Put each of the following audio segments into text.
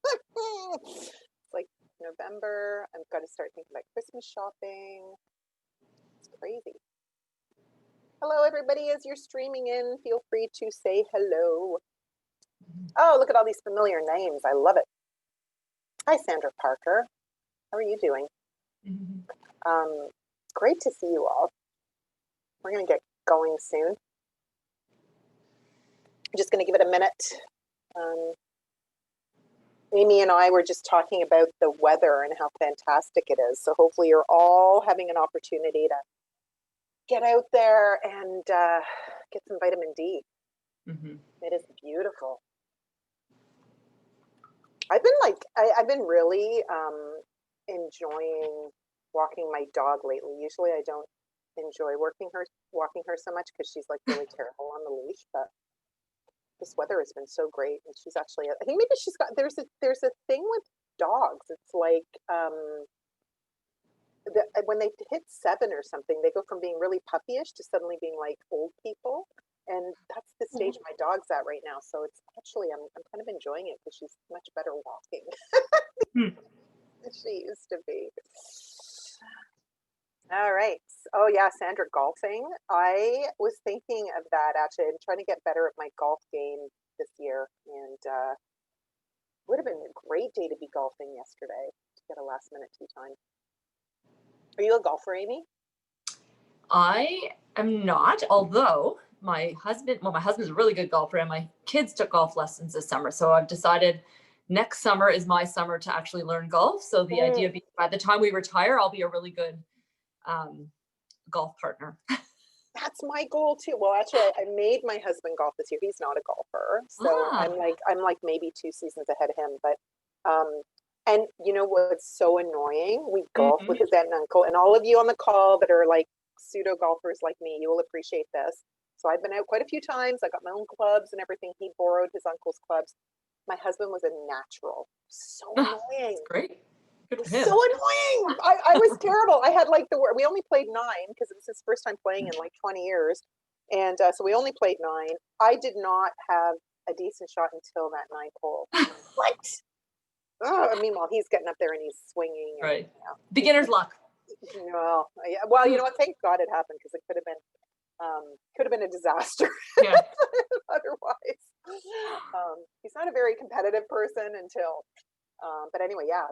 It's like November. I've got to start thinking about Christmas shopping. It's crazy. Hello, everybody. As you're streaming in, feel free to say hello. Oh, look at all these familiar names. I love it. Hi, Sandra Parker. How are you doing? Great to see you all. We're going to get going soon. I'm just going to give it a minute. Amy and I were just talking about the weather and how fantastic it is. So hopefully you're all having an opportunity to get out there and get some vitamin D. It is beautiful. I've been really enjoying walking my dog lately. Usually I don't enjoy walking her so much because she's like really terrible on the leash, but this weather has been so great, and she's actually, I think maybe she's got, there's a thing with dogs. It's like when they hit 7 or something, they go from being really puppyish to suddenly being like old people, and that's the stage my dog's at right now. So it's actually, I'm kind of enjoying it because she's much better walking than she used to be. All right. Oh yeah, Sandra, golfing. I was thinking of that actually. I'm trying to get better at my golf game this year, and would have been a great day to be golfing yesterday to get a last minute tee time. Are you a golfer, Amy? I am not, although my husband's a really good golfer, and my kids took golf lessons this summer. So I've decided next summer is my summer to actually learn golf. So the idea being by the time we retire, I'll be a really good golf partner. That's my goal too. Well, actually, I made my husband golf this year. He's not a golfer, so I'm like maybe 2 seasons ahead of him. But and you know what's so annoying? We golf with his aunt and uncle, and all of you on the call that are like pseudo golfers like me, you will appreciate this. So I've been out quite a few times. I got my own clubs and everything. He borrowed his uncle's clubs. My husband was a natural. So annoying. That's great. So annoying. I was terrible. I had like we only played 9 because it was his first time playing in like 20 years. And so we only played 9. I did not have a decent shot until that 9th hole. What? Oh, meanwhile, he's getting up there and he's swinging. And, right. Beginner's luck. Well, yeah. Well, you know what? Thank God it happened because it could have been a disaster. Yeah. Otherwise, he's not a very competitive person until. But anyway, yeah,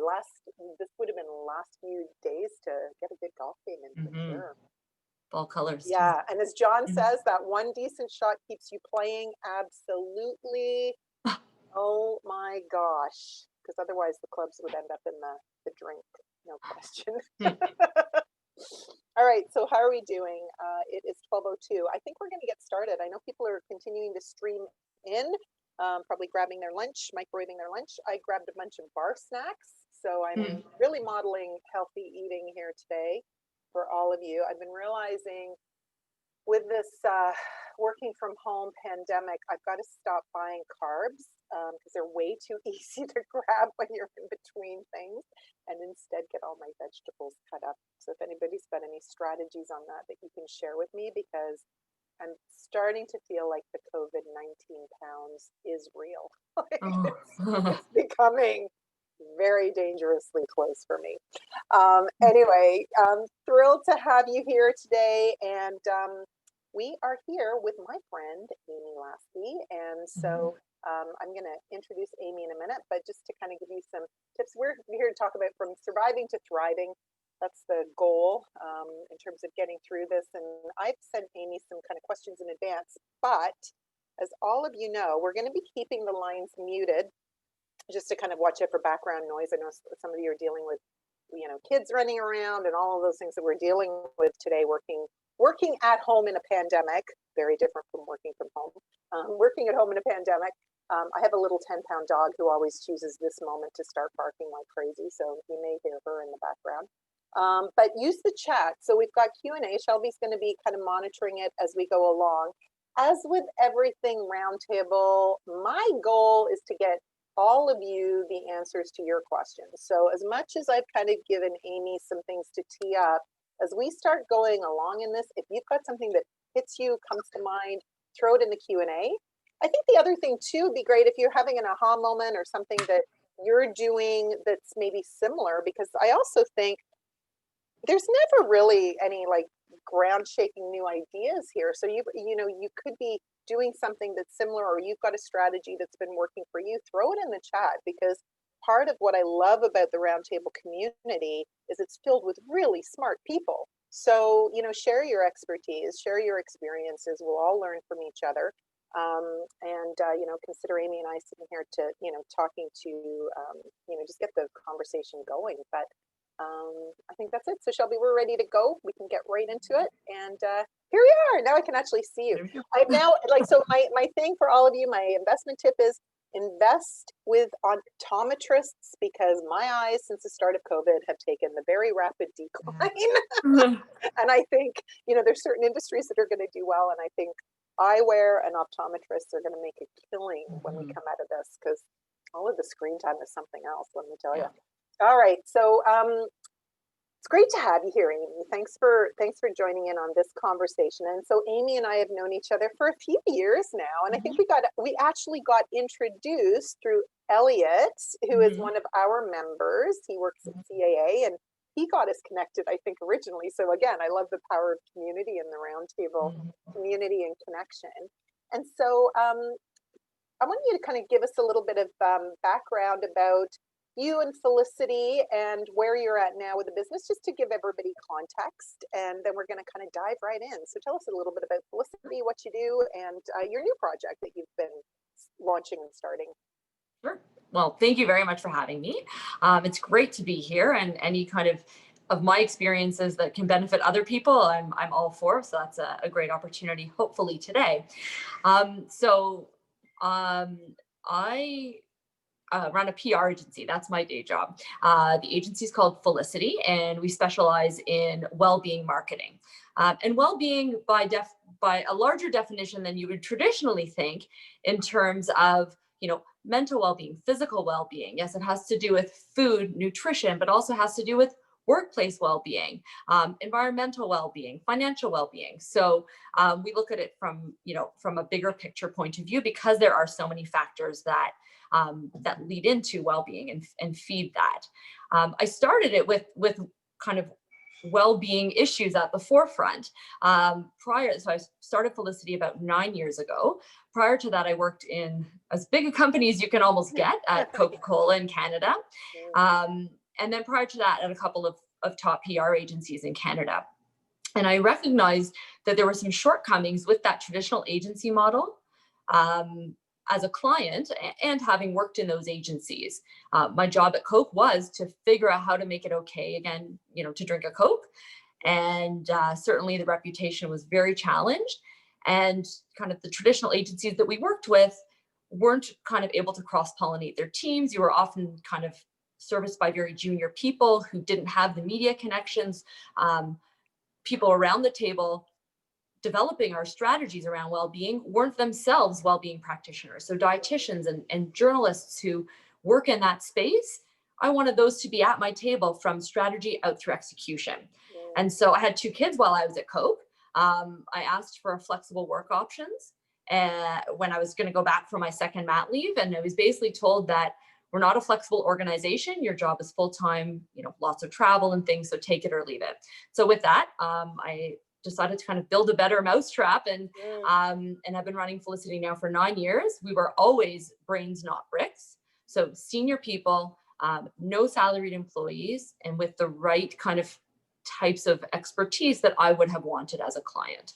this would have been the last few days to get a good golf game in for sure. Ball colors. Yeah, and as John says, that one decent shot keeps you playing. Absolutely. Oh my gosh. Because otherwise the clubs would end up in the drink, no question. All right, so how are we doing? It is 12:02. I think we're going to get started. I know people are continuing to stream in. Probably grabbing their lunch, microwaving their lunch. I grabbed a bunch of bar snacks. So I'm really modeling healthy eating here today for all of you. I've been realizing with this working from home pandemic, I've got to stop buying carbs because they're way too easy to grab when you're in between things, and instead get all my vegetables cut up. So if anybody's got any strategies on that you can share with me, because I'm starting to feel like the COVID-19 pounds is real. It's becoming very dangerously close for me. Anyway, thrilled to have you here today. And we are here with my friend, Amy Laski. And so I'm going to introduce Amy in a minute, but just to kind of give you some tips, we're here to talk about from surviving to thriving. That's the goal in terms of getting through this. And I've sent Amy some kind of questions in advance, but as all of you know, we're going to be keeping the lines muted just to kind of watch out for background noise. I know some of you are dealing with, kids running around and all of those things that we're dealing with today, working at home in a pandemic, very different from working from home, working at home in a pandemic. I have a little 10-pound dog who always chooses this moment to start barking like crazy. So you may hear her in the background. But use the chat. So we've got Q&A. Shelby's going to be kind of monitoring it as we go along. As with everything Roundtable, my goal is to get all of you the answers to your questions. So as much as I've kind of given Amy some things to tee up, as we start going along in this, if you've got something that hits you, comes to mind, throw it in the Q&A. I think the other thing too would be great if you're having an aha moment or something that you're doing that's maybe similar, because I also think there's never really any like ground shaking new ideas here. So you know, you could be doing something that's similar, or you've got a strategy that's been working for you. Throw it in the chat, because part of what I love about the Roundtable community is it's filled with really smart people. So, you know, share your expertise, share your experiences. We'll all learn from each other. You know, consider Amy and I sitting here to, you know, talking to, you know, just get the conversation going. But I think that's it. So Shelby, we're ready to go. We can get right into it. And here we are. Now I can actually see you. I've now, like, so my thing for all of you, my investment tip is invest with optometrists, because my eyes since the start of COVID have taken the very rapid decline. And I think, you know, there's certain industries that are going to do well. And I think eyewear and optometrists are going to make a killing when we come out of this, because all of the screen time is something else, let me tell you. All right, so it's great to have you here, Amy. Thanks for joining in on this conversation. And so Amy and I have known each other for a few years now, and I think we actually got introduced through Elliot, who is one of our members. He works at CAA, and he got us connected, I think, originally. So again, I love the power of community and the Roundtable community and connection. And so I want you to kind of give us a little bit of background about you and Felicity and where you're at now with the business, just to give everybody context, and then we're going to kind of dive right in. So tell us a little bit about Felicity, what you do, and your new project that you've been launching and starting. Sure. Well, thank you very much for having me. It's great to be here, and any kind of my experiences that can benefit other people, I'm all for. So that's a great opportunity, hopefully today. I run a PR agency. That's my day job. The agency is called Felicity, and we specialize in well-being marketing. And well-being by a larger definition than you would traditionally think, in terms of, you know, mental well-being, physical well-being. Yes, it has to do with food, nutrition, but also has to do with workplace well-being, environmental well-being, financial well-being. So we look at it from, you know, from a bigger picture point of view, because there are so many factors that lead into well-being and feed that. I started it with kind of well-being issues at the forefront. So I started Felicity about 9 years ago. Prior to that, I worked in as big a company as you can almost get at Coca-Cola in Canada. And then prior to that, at a couple of top PR agencies in Canada. And I recognized that there were some shortcomings with that traditional agency model. As a client, and having worked in those agencies, my job at Coke was to figure out how to make it okay again, you know, to drink a Coke. And certainly the reputation was very challenged, and kind of the traditional agencies that we worked with weren't kind of able to cross-pollinate their teams. You were often kind of serviced by very junior people who didn't have the media connections. People around the table developing our strategies around well-being weren't themselves well-being practitioners. So dietitians and journalists who work in that space, I wanted those to be at my table from strategy out through execution. And so I had 2 kids while I was at Coke. I asked for flexible work options when I was going to go back for my second mat leave. And I was basically told that we're not a flexible organization. Your job is full-time, you know, lots of travel and things. So take it or leave it. So with that, I decided to kind of build a better mousetrap, and I've been running Felicity now for 9 years. We were always brains, not bricks. So senior people, no salaried employees, and with the right kind of types of expertise that I would have wanted as a client.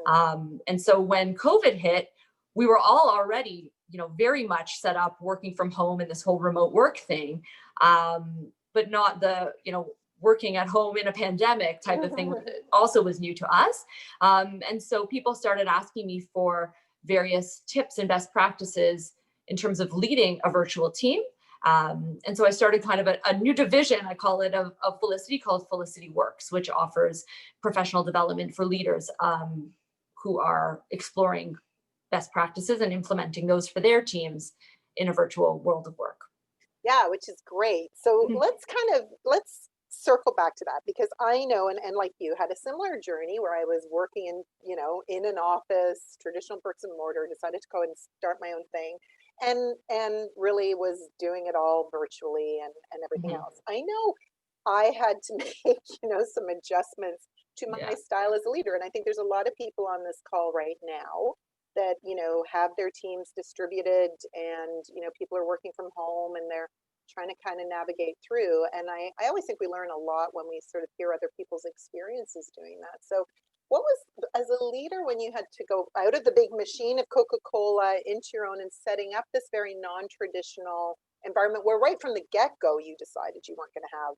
And so when COVID hit, we were all already, you know, very much set up working from home and this whole remote work thing, but not the, you know, working at home in a pandemic type of thing also was new to us. And so people started asking me for various tips and best practices in terms of leading a virtual team. And so I started kind of a new division, I call it, of Felicity, called Felicity Works, which offers professional development for leaders who are exploring best practices and implementing those for their teams in a virtual world of work. Yeah, which is great. So let's circle back to that, because I know, and like you had a similar journey where I was working in, in an office, traditional bricks and mortar, decided to go and start my own thing, and really was doing it all virtually and everything Mhm. else. I know I had to make, some adjustments to my Yeah. style as a leader. And I think there's a lot of people on this call right now that, have their teams distributed, and, people are working from home and they're trying to kind of navigate through. And I always think we learn a lot when we sort of hear other people's experiences doing that. So what was, as a leader, when you had to go out of the big machine of Coca-Cola into your own and setting up this very non-traditional environment where right from the get-go you decided you weren't going to have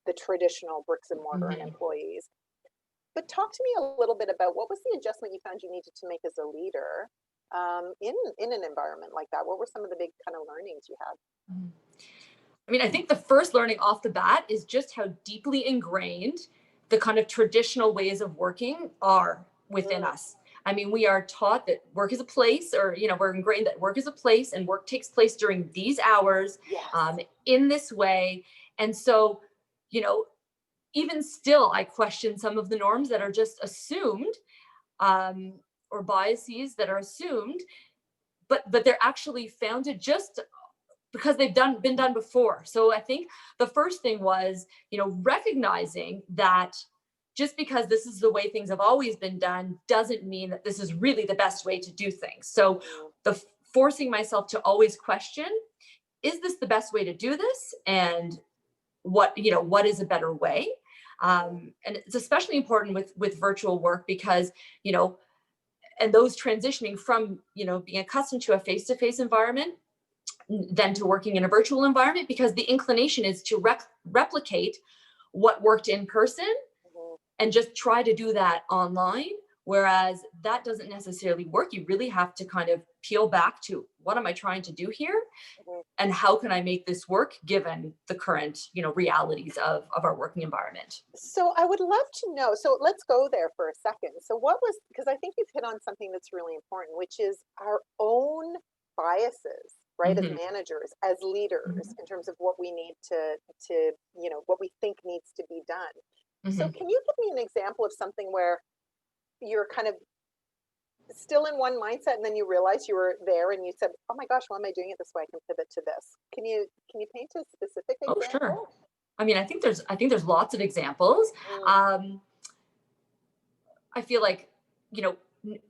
the traditional bricks and mortar and Mhm. employees? But talk to me a little bit about what was the adjustment you found you needed to make as a leader, in an environment like that? What were some of the big kind of learnings you had? Mhm. I mean, I think the first learning off the bat is just how deeply ingrained the kind of traditional ways of working are within Mm, us. I mean, we are taught that work is a place, or, we're ingrained that work is a place and work takes place during these hours, yes. in this way. And so, you know, even still, I question some of the norms that are just assumed, um, or biases that are assumed, but they're actually founded just because they've been done before. So I think the first thing was, recognizing that just because this is the way things have always been done doesn't mean that this is really the best way to do things. So Mm, the forcing myself to always question, is this the best way to do this? And what is a better way? mhm, And it's especially important with virtual work because, and those transitioning from, being accustomed to a face-to-face environment than to working in a virtual environment, because the inclination is to replicate what worked in person mhm, and just try to do that online. Whereas that doesn't necessarily work. You really have to kind of peel back to, what am I trying to do here? mhm. And how can I make this work given the current, realities of our working environment? So I would love to know. So let's go there for a second. So what was, because I think you've hit on something that's really important, which is our own biases, right? As Hmm. managers, as leaders, in terms of what we need to, what we think needs to be done. So Hmm. can you give me an example of something where you're kind of still in one mindset and then you realize you were there and you said, "Oh my gosh, why am I doing it this way? I can pivot to this." Can you paint a specific Oh, sure. example? I mean, I think there's lots of examples. Mm, Um, I feel like, you know,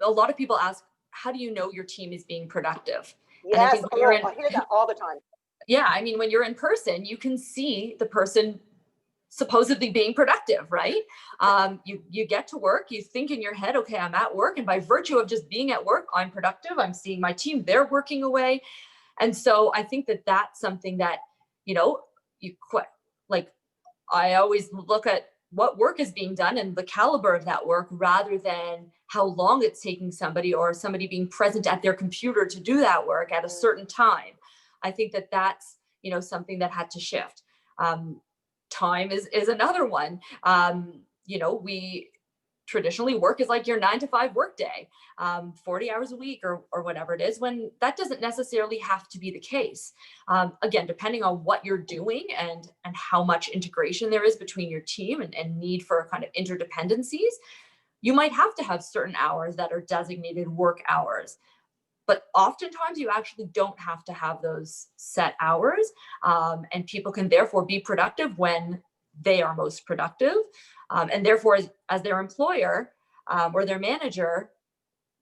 a lot of people ask, how do you know your team is being productive? And I yes. think when you're Oh, in, I hear that all the time. yeah, I mean, when you're in person, you can see the person supposedly being productive, right? You get to work, you think in your head, okay, I'm at work, and by virtue of just being at work, I'm productive. I'm seeing my team; they're working away, and so I think that that's something that, you know you quite like. I always look at what work is being done and the caliber of that work rather than how long it's taking somebody, or somebody being present at their computer to do that work at a Mm, certain time. I think that that's, something that had to shift. Um, Time is another one. We traditionally, work is like your 9 to 5 work day, 40 hours a week, or whatever it is, when that doesn't necessarily have to be the case. Again, depending on what you're doing and how much integration there is between your team, and need for kind of interdependencies, you might have to have certain hours that are designated work hours. But oftentimes you actually don't have to have those set hours, and people can therefore be productive when they are most productive, and therefore, as their employer, or their manager,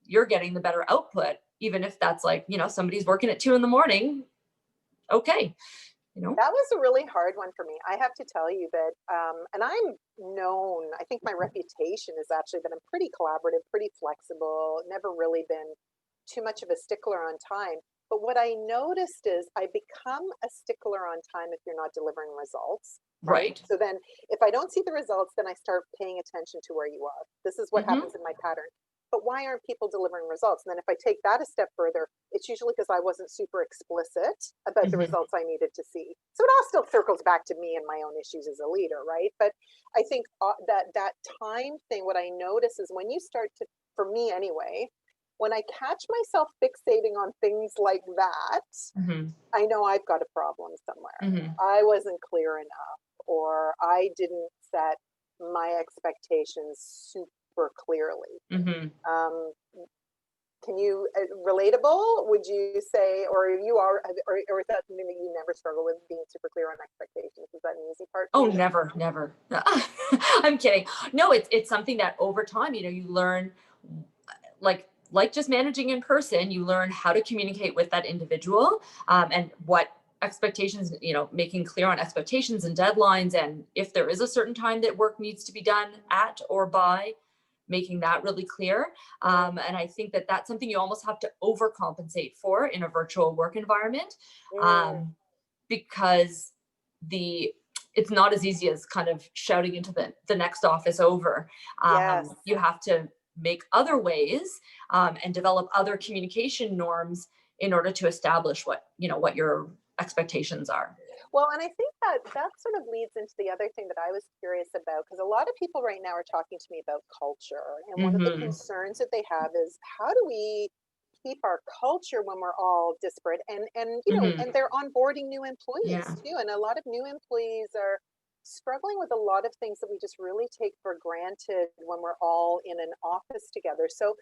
you're getting the better output, even if that's like, somebody's working at 2 in the morning. Okay. that was a really hard one for me. I have to tell you that, and I'm known, I think my reputation is actually that I'm pretty collaborative, pretty flexible, never really been too much of a stickler on time. But what I noticed is I become a stickler on time if you're not delivering results, right? Right. So then if I don't see the results, then I start paying attention to where you are. This is what Hmm. happens in my pattern. But why aren't people delivering results? And then if I take that a step further, it's usually because I wasn't super explicit about the Hmm. results I needed to see. So it all still circles back to me and my own issues as a leader, right? But I think that time thing, what I notice is when you start to, for me anyway, when I catch myself fixating on things like that, Hmm. I know I've got a problem somewhere. Hmm. I wasn't clear enough, or I didn't set my expectations super clearly. Mm-hmm. Can you, relatable, would you say, or you are, or is that something that you never struggle with, being super clear on expectations? Is that an easy part for Oh, you? never. I'm kidding. No, it's something that over time, you learn, like just managing in person, you learn how to communicate with that individual, and what expectations, making clear on expectations and deadlines, and if there is a certain time that work needs to be done at or by, making that really clear. And I think that that's something you almost have to overcompensate for in a virtual work environment, Mm, because it's not as easy as kind of shouting into the next office over. yes. You have to make other ways, and develop other communication norms in order to establish what your expectations are. Well, and I think that that sort of leads into the other thing that I was curious about, because a lot of people right now are talking to me about culture. And one of the Hmm. concerns that they have is, how do we keep our culture when we're all disparate? Hmm. And they're onboarding new Yeah. employees too. And a lot of new employees are struggling with a lot of things that we just really take for granted when we're all in an office together. So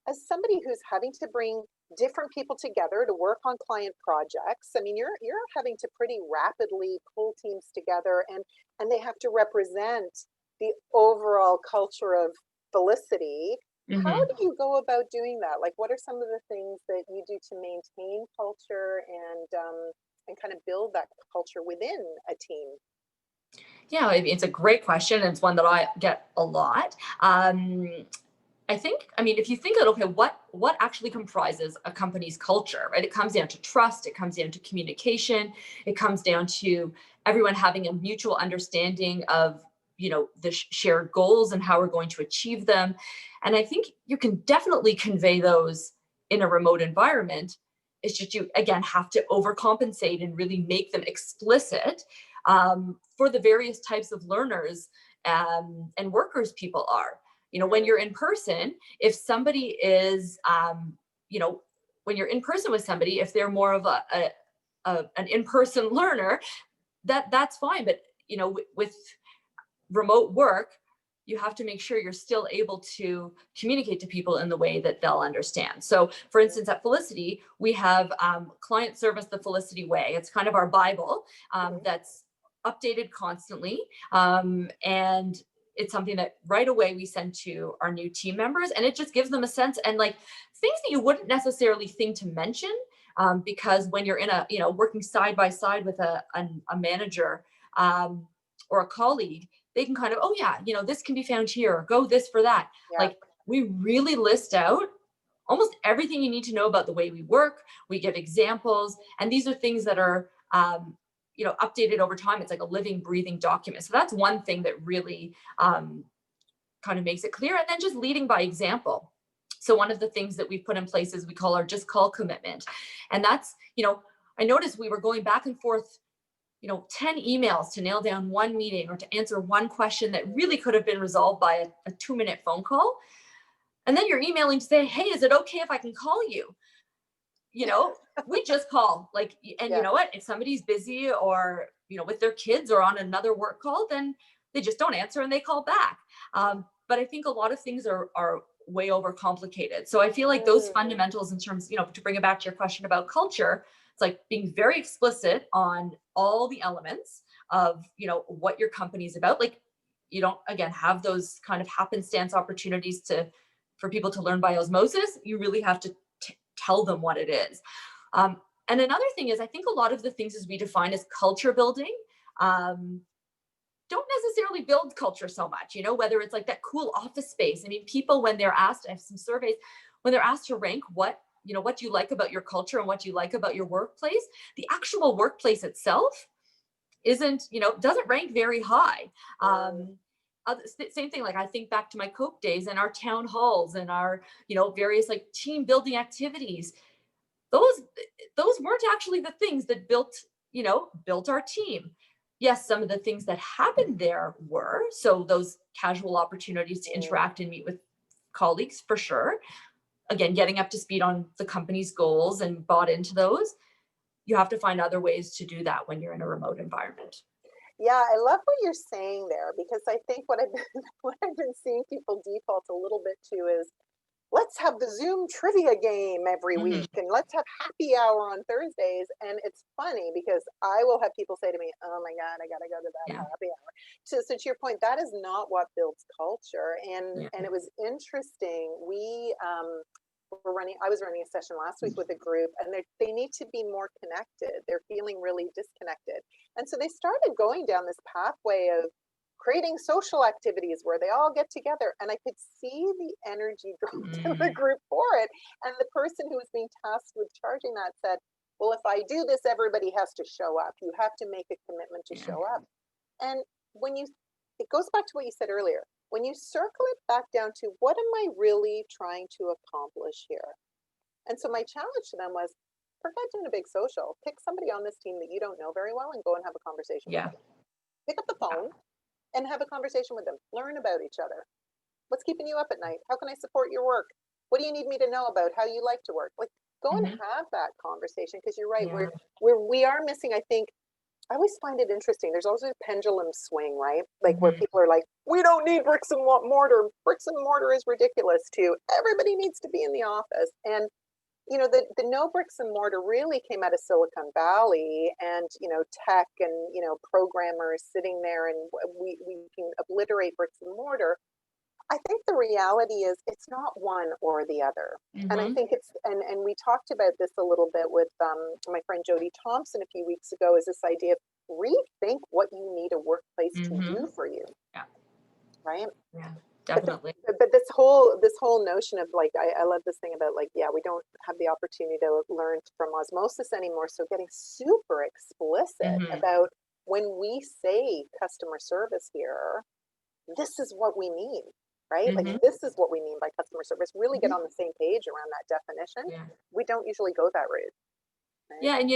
as somebody who's having to bring different people together to work on client projects, I mean, you're having to pretty rapidly pull teams together, and they have to represent the overall culture of Felicity. How Hmm. do you go about doing that? Like, what are some of the things that you do to maintain culture and kind of build that culture within a team? Yeah, it's a great question, and it's one that I get a lot. I think, if you think of, okay, what actually comprises a company's culture, right? It comes down to trust, it comes down to communication, it comes down to everyone having a mutual understanding of, the shared goals and how we're going to achieve them. And I think you can definitely convey those in a remote environment. It's just you again have to overcompensate and really make them explicit, for the various types of learners, and workers people are. When you're in person, if somebody is, you know, when you're in person with somebody, if they're more of an in-person learner, that's fine. But with remote work, you have to make sure you're still able to communicate to people in the way that they'll understand. So, for instance, at Felicity, we have, client service the Felicity way. It's kind of our Bible, Mhm. that's updated constantly. And it's something that right away we send to our new team members, and it just gives them a sense, and like things that you wouldn't necessarily think to mention, because when you're in working side by side with a manager, or a colleague, they can kind of, oh yeah, this can be found here, go this for that. Yeah. Like, we really list out almost everything you need to know about the way we work. We give examples, and these are things that are, updated over time. It's like a living, breathing document. So that's one thing that really, kind of makes it clear. And then just leading by example. So one of the things that we've put in place is we call our just call commitment. And that's, I noticed we were going back and forth, 10 emails to nail down one meeting or to answer one question that really could have been resolved by a 2-minute phone call. And then you're emailing to say, hey, is it okay if I can call you? We just call, like, and you Yeah. know what? If somebody's busy or, with their kids or on another work call, then they just don't answer and they call back. But I think a lot of things are way overcomplicated. So I feel like those Mm, fundamentals in terms, to bring it back to your question about culture, it's like being very explicit on all the elements of, what your company's about. Like, you don't, again, have those kind of happenstance opportunities for people to learn by osmosis. You really have to tell them what it is. And another thing is, I think a lot of the things as we define as culture building, don't necessarily build culture so much, whether it's like that cool office space. I mean, people, when they're asked, I have some surveys, when they're asked to rank what you like about your culture and what you like about your workplace, the actual workplace itself doesn't rank very high. mm, Same thing, like I think back to my Cope days and our town halls and our, various like team building activities. Those those weren't actually the things that built our team. Yes, some of the things that happened there were, so those casual opportunities to mm. interact and meet with colleagues, for sure. Again, getting up to speed on the company's goals and bought into those. You have to find other ways to do that when you're in a remote environment. Yeah, I love what you're saying there, because I think what I've been what I've been seeing people default a little bit to is, let's have the Zoom trivia game every Mhm. week and let's have happy hour on Thursdays. And it's funny because I will have people say to me, oh my God, I gotta go to that Yeah. happy hour. So to your point, that is not what builds culture. And Yeah. it was interesting. I was running a session last week with a group, and they need to be more connected. They're feeling really disconnected. And so they started going down this pathway of creating social activities where they all get together, and I could see the energy drop in the Mm. group for it. And the person who was being tasked with charging that said, well, if I do this, everybody has to show up. You have to make a commitment to Yeah. show up. And when you, it goes back to what you said earlier, when you circle it back down to what am I really trying to accomplish here? And so my challenge to them was, forget doing a big social, pick somebody on this team that you don't know very well and go and have a conversation with Yeah. them. Pick up the phone and have a conversation with them. Learn about each other. What's keeping you up at night? How can I support your work? What do you need me to know about how you like to work? Like, go and Mhm. have that conversation, because you're right. Yeah. We are missing, I think. I always find it interesting. There's always a pendulum swing, right? Like where Mhm. people are like, we don't need bricks and mortar. Bricks and mortar is ridiculous too. Everybody needs to be in the office. And the no bricks and mortar really came out of Silicon Valley, and tech, and programmers sitting there, and we can obliterate bricks and mortar. I think the reality is it's not one or the other. And I Mhm. think it's, and we talked about this a little bit with my friend Jody Thompson a few weeks ago, is this idea of rethink what you need a workplace to Mhm. do for you, Yeah. right? Yeah. But Definitely. this whole notion of like, I love this thing about like, yeah, we don't have the opportunity to learn from osmosis anymore. So getting super explicit Mhm. about, when we say customer service here, this is what we mean, right? Like, Mhm. this is what we mean by customer service. Really get Mhm. on the same page around that definition. Yeah. We don't usually go that route, right? Yeah, and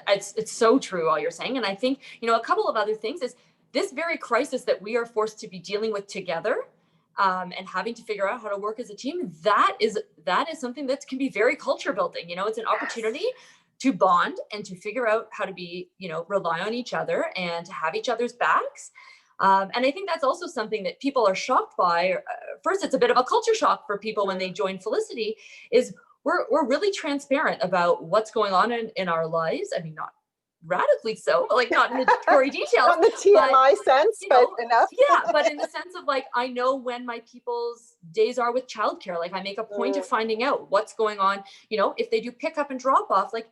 it's so true all you're saying, and I think a couple of other things is this very crisis that we are forced to be dealing with together, and having to figure out how to work as a team. That is something that can be very culture building. It's an Yes. opportunity to bond and to figure out how to be rely on each other and to have each other's backs. And I think that's also something that people are shocked by. First, it's a bit of a culture shock for people when they join Felicity. Is we're really transparent about what's going on in our lives. I mean, not radically so, like not in the gory details, Not in the but TMI sense, but enough. yeah, but in the sense of like, I know when my people's days are with childcare. Like I make a point of finding out what's going on, if they do pick up and drop off, like,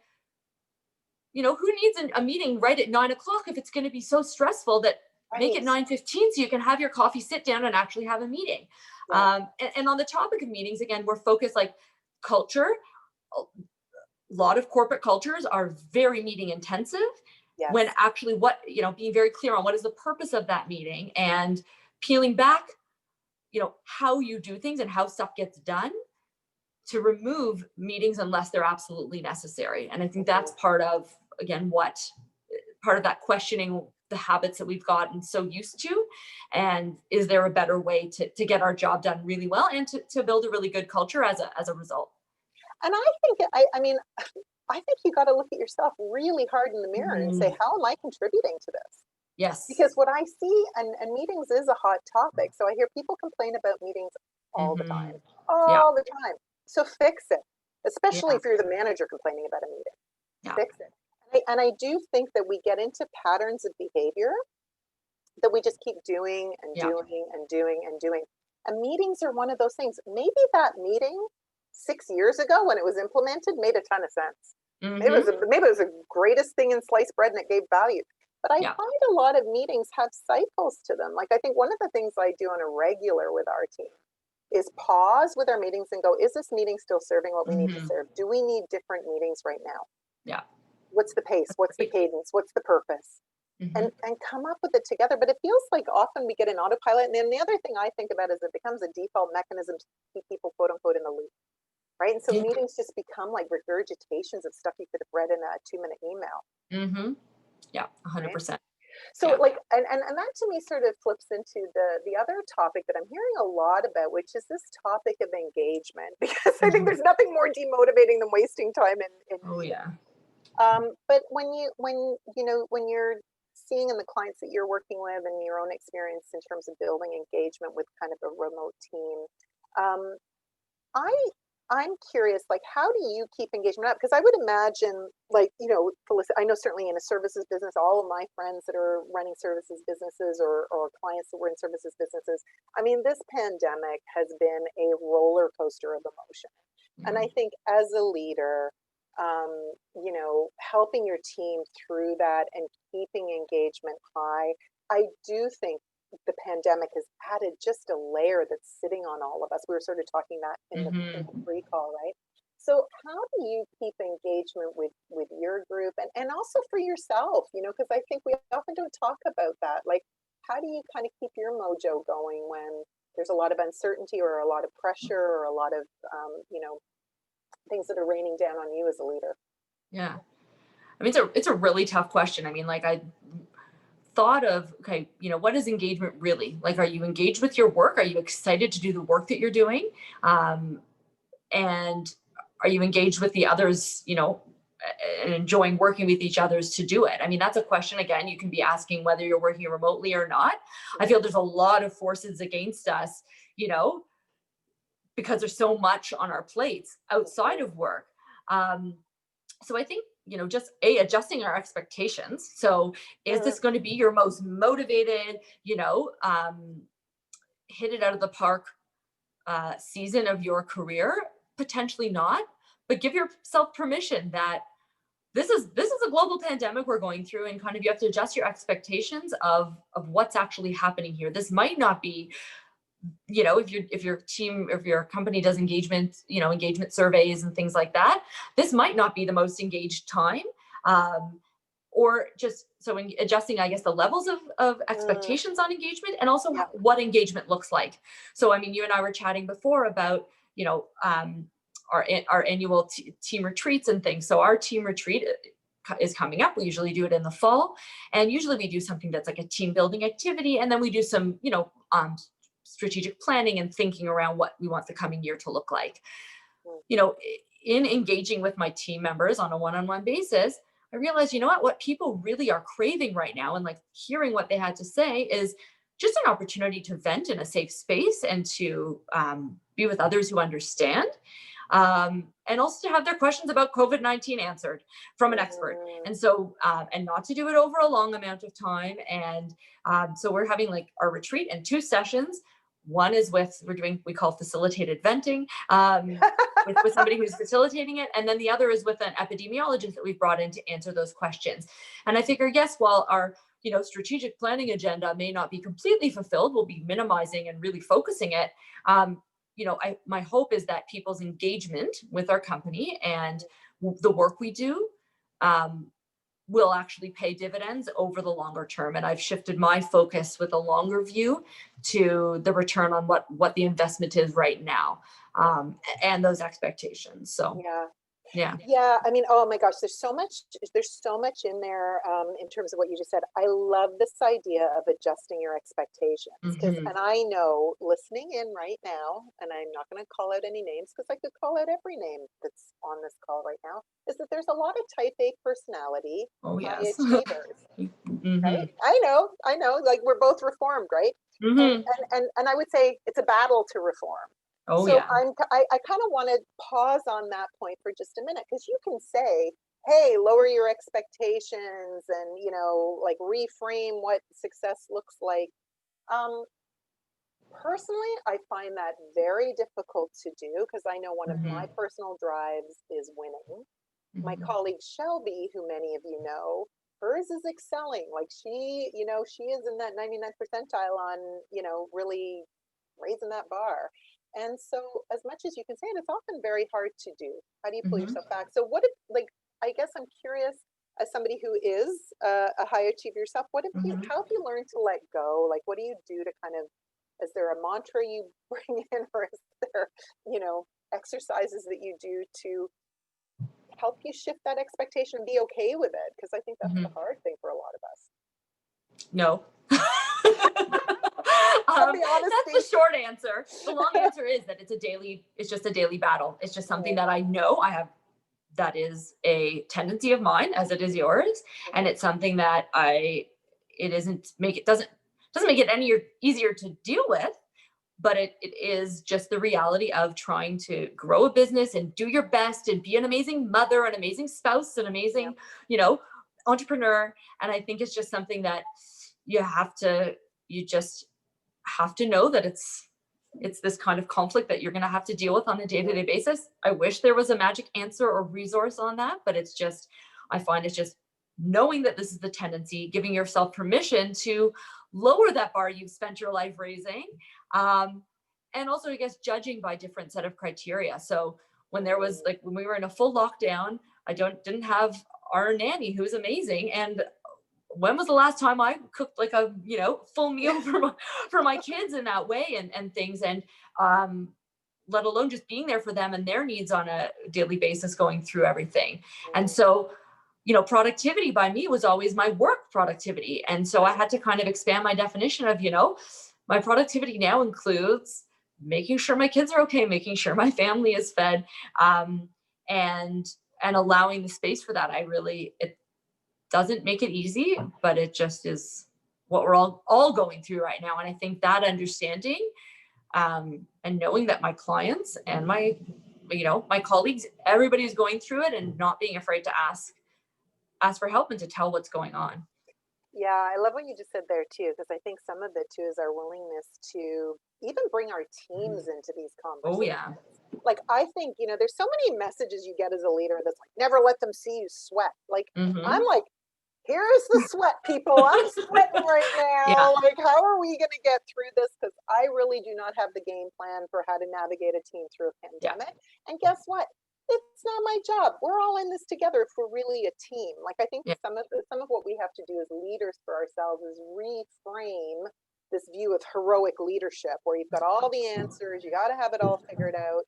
who needs a meeting right at 9 o'clock if it's going to be so stressful that make it Right. 9:15 so you can have your coffee, sit down and actually have a meeting. Yeah. And on the topic of meetings, again, we're focused like culture. A lot of corporate cultures are very meeting intensive, when Yes. actually being very clear on what is the purpose of that meeting and peeling back, how you do things and how stuff gets done, to remove meetings unless they're absolutely necessary. And I think that's Mhm. part of that questioning the habits that we've gotten so used to, and is there a better way to get our job done really well and to build a really good culture as a result. And I mean, I think you got to look at yourself really hard in the mirror and say, Mhm. how am I contributing to this? Yes. Because what I see, and meetings is a hot topic. So I hear people complain about meetings all the time, Mhm. Yeah. all the time. So fix it, especially Yeah. if you're the manager complaining about a meeting. Yeah. Fix it. And I do think that we get into patterns of behavior that we just keep doing and Yeah. doing and doing and doing. And meetings are one of those things. Maybe that meeting 6 years ago when it was implemented made a ton of sense. Mhm. Maybe it was the greatest thing in sliced bread and it gave value. But I Yeah. find a lot of meetings have cycles to them. Like, I think one of the things I do on a regular with our team is pause with our meetings and go, is this meeting still serving what we need to Mhm. serve? Do we need different meetings right now? Yeah. What's the pace? What's the Great. cadence? What's the purpose? Mhm. And come up with it together. But it feels like often we get an autopilot. And then the other thing I think about is it becomes a default mechanism to keep people, quote unquote, in the loop, right? And so Yeah. meetings just become like regurgitations of stuff you could have read in a 2-minute email, Mhm. Yeah, right? 100%. So Yeah. like, and that to me sort of flips into the other topic that I'm hearing a lot about, which is this topic of engagement, because I think Mhm. there's nothing more demotivating than wasting time in Oh, meetings. yeah. But when you're seeing in the clients that you're working with and your own experience in terms of building engagement with kind of a remote team, um, I I'm curious, like, how do you keep engagement up? Because I would imagine, like, Felicity, I know certainly in a services business, all of my friends that are running services businesses or clients that were in services businesses, I mean, this pandemic has been a roller coaster of emotion. And I think as a leader, helping your team through that and keeping engagement high, I do think the pandemic has added just a layer that's sitting on all of us. We were sort of talking that in the pre-call, right? So how do you keep engagement with your group and also for yourself, because I think we often don't talk about that. Like, how do you kind of keep your mojo going when there's a lot of uncertainty or a lot of pressure or a lot of, things that are raining down on you as a leader? Yeah. I mean, it's a really tough question. I mean, like, I thought of, okay, what is engagement really? Like, are you engaged with your work? Are you excited to do the work that you're doing? And are you engaged with the others, and enjoying working with each others to do it? I mean, that's a question, again, you can be asking whether you're working remotely or not. I feel there's a lot of forces against us, because there's so much on our plates outside of work. So I think, just adjusting our expectations. So is this going to be your most motivated, hit it out of the park season of your career? Potentially not, but give yourself permission that this is a global pandemic we're going through, and kind of you have to adjust your expectations of what's actually happening here. This might not be, if your team, if your company does engagement surveys and things like that, this might not be the most engaged time. Or just so in adjusting, I guess, the levels of expectations on engagement, and also what engagement looks like. So, I mean, you and I were chatting before about, our annual team retreats and things. So our team retreat is coming up. We usually do it in the fall, and usually we do something that's like a team building activity, and then we do some, strategic planning and thinking around what we want the coming year to look like. In engaging with my team members on a one-on-one basis, I realized, what people really are craving right now, and like hearing what they had to say, is just an opportunity to vent in a safe space and to be with others who understand. And also to have their questions about COVID-19 answered from an expert. And so, and not to do it over a long amount of time. And so we're having like our retreat in 2 sessions. One is we call facilitated venting, with somebody who's facilitating it. And then the other is with an epidemiologist that we've brought in to answer those questions. And I figure, yes, while our, strategic planning agenda may not be completely fulfilled, we'll be minimizing and really focusing it. My hope is that people's engagement with our company and the work we do will actually pay dividends over the longer term. And I've shifted my focus with a longer view to the return on what the investment is right now, and those expectations. So yeah, I mean, oh my gosh, there's so much in there, in terms of what you just said. I love this idea of adjusting your expectations, and I know, listening in right now, and I'm not going to call out any names because I could call out every name that's on this call right now, is that there's a lot of type A personality, high achievers. Right? I know, like, we're both reformed, right? And I would say it's a battle to reform. I kind of want to pause on that point for just a minute, because you can say, hey, lower your expectations and, like, reframe what success looks like. Personally, I find that very difficult to do, because I know one of my personal drives is winning. My colleague Shelby, who many of you know, hers is excelling. Like, she is in that 99th percentile on, really raising that bar. And so, as much as you can say it, it's often very hard to do. How do you pull yourself back? So I guess I'm curious, as somebody who is a high achiever yourself, how have you learned to let go? Like, what do you do to kind of, is there a mantra you bring in, or is there, exercises that you do to help you shift that expectation and be okay with it? Because I think that's the hard thing for a lot of us. No. That's the short answer. The long answer is that it's just a daily battle. It's just something that I know I have, that is a tendency of mine, as it is yours. And it's something that I it doesn't make it any easier to deal with, but it is just the reality of trying to grow a business and do your best and be an amazing mother, an amazing spouse, an amazing, entrepreneur. And I think it's just something that you just have to know that it's this kind of conflict that you're going to have to deal with on a day-to-day basis. I wish there was a magic answer or resource on that, but I find it's just knowing that this is the tendency, giving yourself permission to lower that bar you've spent your life raising. And also, I guess, judging by different set of criteria. So when we were in a full lockdown, I didn't have our nanny, who's amazing. And when was the last time I cooked like a, full meal for my kids in that way and things, and let alone just being there for them and their needs on a daily basis, going through everything. And so, productivity by me was always my work productivity. And so I had to kind of expand my definition of, my productivity now includes making sure my kids are okay, making sure my family is fed, and allowing the space for that. It doesn't make it easy, but it just is what we're all going through right now. And I think that understanding, and knowing that my clients and my colleagues, everybody's going through it, and not being afraid to ask for help and to tell what's going on. Yeah, I love what you just said there too, because I think some of it too is our willingness to even bring our teams into these conversations. Oh yeah. Like, I think, there's so many messages you get as a leader that's like, never let them see you sweat. Like, I'm like, here's the sweat, people. I'm sweating right now. Yeah. Like, how are we going to get through this? Because I really do not have the game plan for how to navigate a team through a pandemic. Yeah. And guess what? It's not my job. We're all in this together if we're really a team. Like, I think some of what we have to do as leaders for ourselves is reframe this view of heroic leadership, where you've got all the answers, you got to have it all figured out.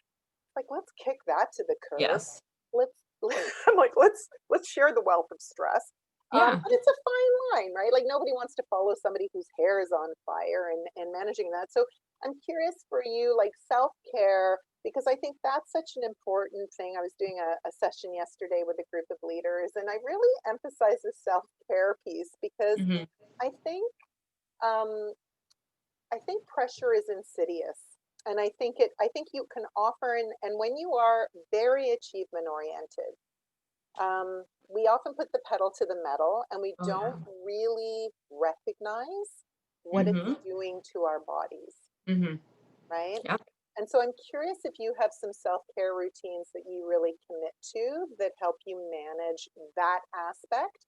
Like, let's kick that to the curb. Yes. I'm like, let's share the wealth of stress. Yeah. But it's a fine line, right? Like, nobody wants to follow somebody whose hair is on fire and managing that. So I'm curious for you, like, self-care, because I think that's such an important thing. I was doing a session yesterday with a group of leaders, and I really emphasize the self-care piece, because I think pressure is insidious. And I think you can offer, and when you are very achievement oriented, we often put the pedal to the metal, and we don't really recognize what it's doing to our bodies, right? Yep. And so I'm curious if you have some self-care routines that you really commit to that help you manage that aspect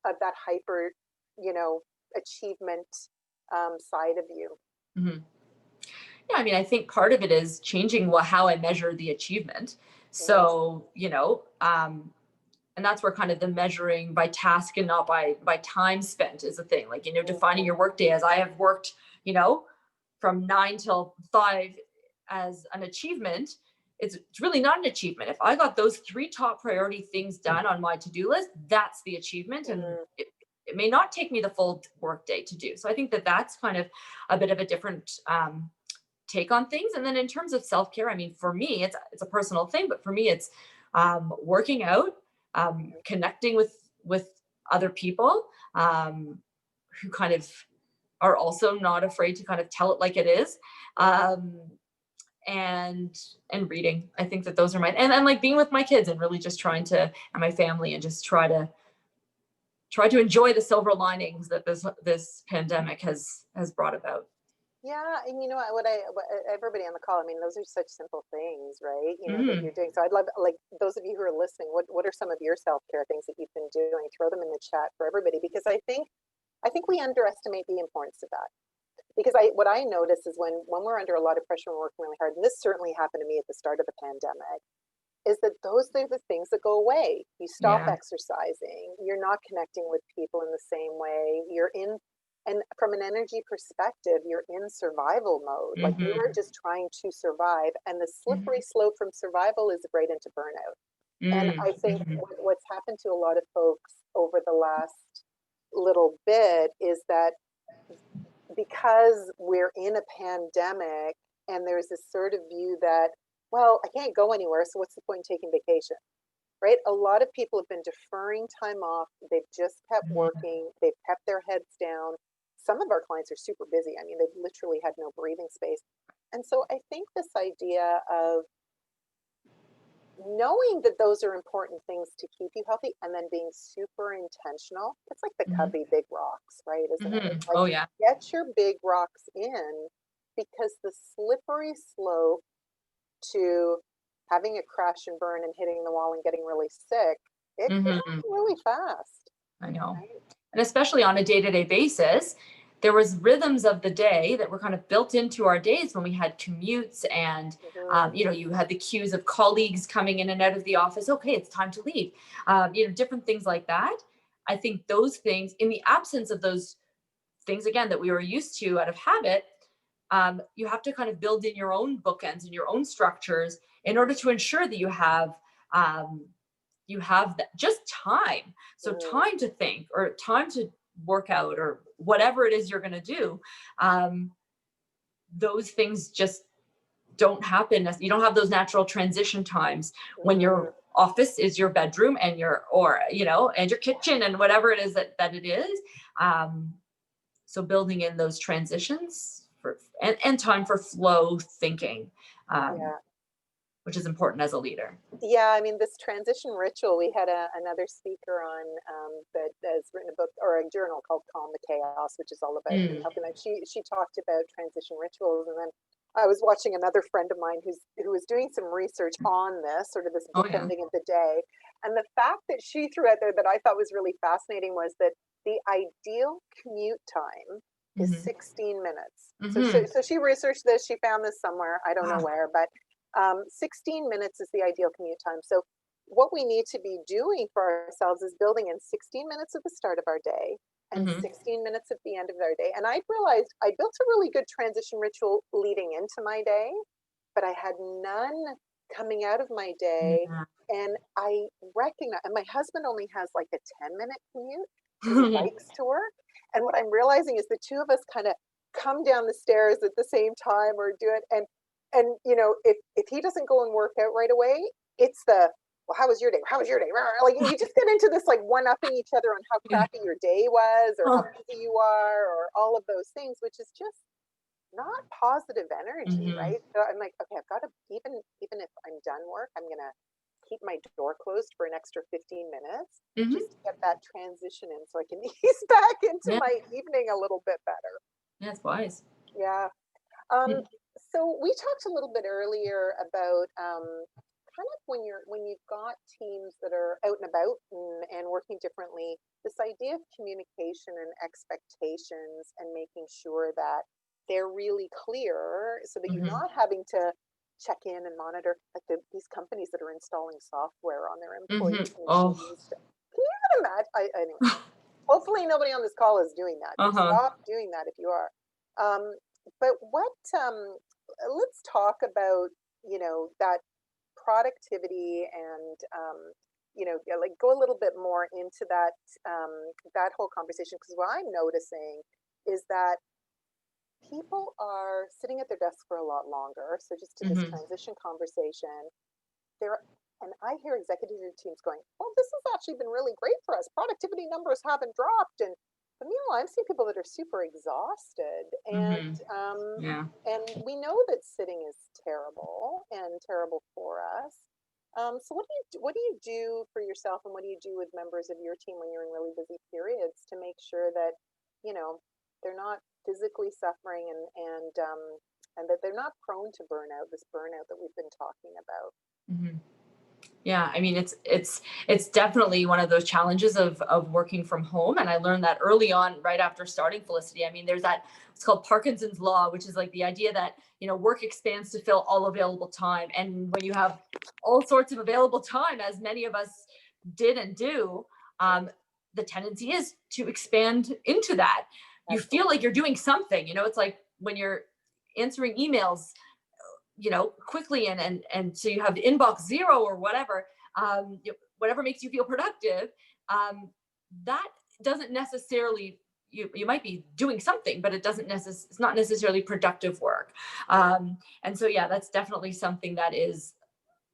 of that hyper, achievement side of you. Yeah, I mean, I think part of it is changing how I measure the achievement. So, and that's where kind of the measuring by task and not by time spent is a thing. Like, defining your workday as I have worked, from 9 till 5 as an achievement. It's really not an achievement. If I got those 3 top priority things done on my to-do list, that's the achievement. And it may not take me the full workday to do. So I think that's kind of a bit of a different take on things. And then in terms of self-care, I mean, for me, it's a personal thing, but for me, it's working out, connecting with other people who kind of are also not afraid to kind of tell it like it is, and reading. I think that those are mine, and like being with my kids and really just trying to, and my family, and just try to enjoy the silver linings that this pandemic has brought about. Yeah, and what everybody on the call, I mean, those are such simple things, right? That you're doing. So I'd love, like, those of you who are listening, what are some of your self-care things that you've been doing? Throw them in the chat for everybody, because I think we underestimate the importance of that. Because what I notice is when we're under a lot of pressure and we're working really hard, and this certainly happened to me at the start of the pandemic, is that those are the things that go away. You stop exercising, you're not connecting with people in the same way, and from an energy perspective, you're in survival mode. Like, you are just trying to survive, and the slippery slope from survival is right into burnout. And I think what's happened to a lot of folks over the last little bit is that because we're in a pandemic, and there's this sort of view that, well, I can't go anywhere, so what's the point in taking vacation? right? A lot of people have been deferring time off. They've just kept working. They've kept their heads down. Some of our clients are super busy. I mean, they've literally had no breathing space. And so I think this idea of knowing that those are important things to keep you healthy and then being super intentional. It's like the Cubby big rocks, right? Isn't it? It's like, Oh yeah. get your big rocks in, because the slippery slope to having a crash and burn and hitting the wall and getting really sick, it can Hmm. happen really fast, I know. right? And especially on a day-to-day basis, there was rhythms of the day that were kind of built into our days when we had commutes and Mhm. you had the cues of colleagues coming in and out of the office. Okay, it's time to leave. Different things like that. I think those things, in the absence of those things, again, that we were used to out of habit, you have to kind of build in your own bookends and your own structures in order to ensure that um, you have that just time. So Mhm. time to think or time to work out or whatever it is you're going to do. Um, those things just don't happen. You don't have those natural transition times when Mhm. your office is your bedroom and and your kitchen and whatever it is that it is. Um, so building in those transitions and time for flow thinking, um, Yeah. which is important as a leader. Yeah, I mean, this transition ritual, we had another speaker on that has written a book or a journal called Calm the Chaos, which is all about Mm. helping that. She talked about transition rituals, and then I was watching another friend of mine who was doing some research on this, sort of this Oh yeah. bookending of the day. And the fact that she threw out there that I thought was really fascinating was that the ideal commute time is Hmm. 16 minutes. Hmm. So she researched this, she found this somewhere, I don't know where, but 16 minutes is the ideal commute time. So what we need to be doing for ourselves is building in 16 minutes at the start of our day and Hmm. 16 minutes at the end of our day. And I realized I built a really good transition ritual leading into my day, but I had none coming out of my day. Yeah. And I recognize, and my husband only has like a 10-minute commute because he bikes to work. And what I'm realizing is the two of us kind of come down the stairs at the same time or do it. And if he doesn't go and work out right away, it's the, well, how was your day? How was your day? Like you just get into this like one upping each other on how Yeah. crappy your day was or how Oh. busy you are or all of those things, which is just not positive energy, Hmm. right? So I'm like, okay, I've got to, even if I'm done work, I'm gonna keep my door closed for an extra 15 minutes Hmm. just to get that transition in so I can ease back into Yeah. my evening a little bit better. That's wise. Yeah. Mm. So we talked a little bit earlier about kind of when you've got teams that are out and about and working differently, this idea of communication and expectations and making sure that they're really clear so that you're Mhm. not having to check in and monitor like these companies that are installing software on their Mhm. employees' Oh. machines. Can you even imagine? Anyway, hopefully nobody on this call is doing that. Uh-huh. Stop doing that if you are. Um, but let's talk about, that productivity and, yeah, like go a little bit more into that whole conversation. Because what I'm noticing is that people are sitting at their desk for a lot longer. So just to this Mhm. transition conversation, there, and I hear executive teams going, "Well, this has actually been really great for us. Productivity numbers haven't dropped." And but meanwhile, I'm seeing people that are super exhausted, Mhm. Yeah. and we know that sitting is terrible and terrible for us. So what do you do for yourself, and what do you do with members of your team when you're in really busy periods to make sure that you know they're not physically suffering and that they're not prone to burnout, this burnout that we've been talking about? Mhm. Yeah, I mean, it's definitely one of those challenges of working from home, and I learned that early on, right after starting Felicity. I mean, there's that, it's called Parkinson's law, which is like the idea that work expands to fill all available time, and when you have all sorts of available time, as many of us did and do, um, the tendency is to expand into that. You feel like Absolutely. you're doing something. It's like when you're answering emails quickly, and so you have inbox zero or whatever, whatever makes you feel productive. That doesn't necessarily, you might be doing something, but it's not necessarily productive work. And so yeah, that's definitely something that is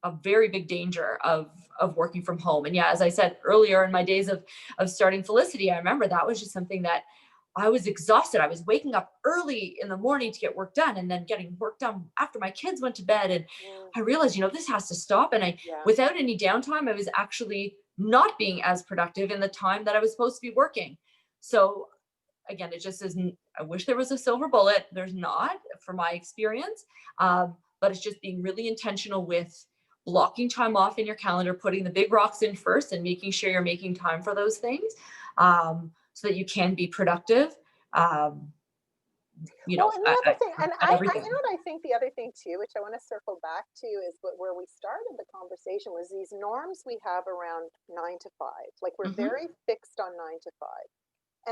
a very big danger of working from home. And yeah, as I said earlier, in my days of starting Felicity, I remember that was just something that I was exhausted. I was waking up early in the morning to get work done, and then getting work done after my kids went to bed. And I realized, this has to stop. And without any downtime, I was actually not being as productive in the time that I was supposed to be working. So again, it just isn't, I wish there was a silver bullet. There's not, from my experience. But it's just being really intentional with blocking time off in your calendar, putting the big rocks in first, and making sure you're making time for those things. So that you can be productive. Well, and the other thing, and I think the other thing too, which I want to circle back to, is where we started the conversation, was these norms we have around 9 to 5. Like, we're very fixed on 9 to 5.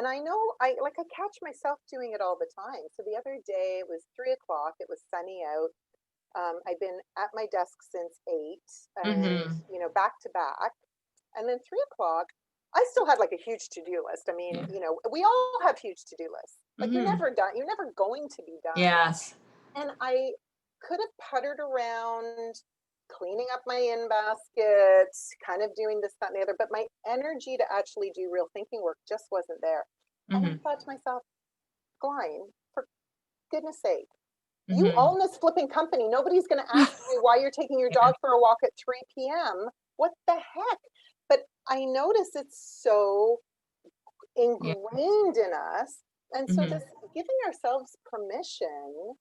And I know I catch myself doing it all the time. So the other day it was 3 o'clock, it was sunny out. I've been at my desk since 8, and back to back. And then 3 o'clock, I still had like a huge to-do list. I mean, we all have huge to-do lists. Like, you're never done. You're never going to be done. Yes. And I could have puttered around, cleaning up my in baskets, kind of doing this, that, and the other, but my energy to actually do real thinking work just wasn't there. And I thought to myself, Glain, for goodness sake, you own this flipping company. Nobody's going to ask you why you're taking your dog for a walk at 3 p.m. What the heck? But I notice it's so ingrained in us. And so just giving ourselves permission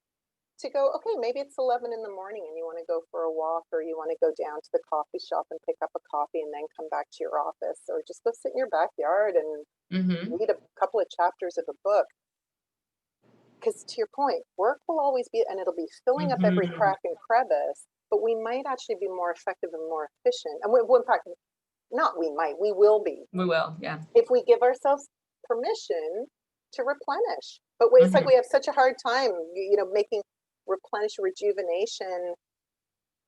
to go, okay, maybe it's 11 in the morning and you want to go for a walk, or you want to go down to the coffee shop and pick up a coffee and then come back to your office, or just go sit in your backyard and read a couple of chapters of a book. Because to your point, work will always be, and it'll be filling up every crack and crevice, but we might actually be more effective and more efficient. And in fact, we will be. We will, yeah. If we give ourselves permission to replenish. But it's like we have such a hard time, making rejuvenation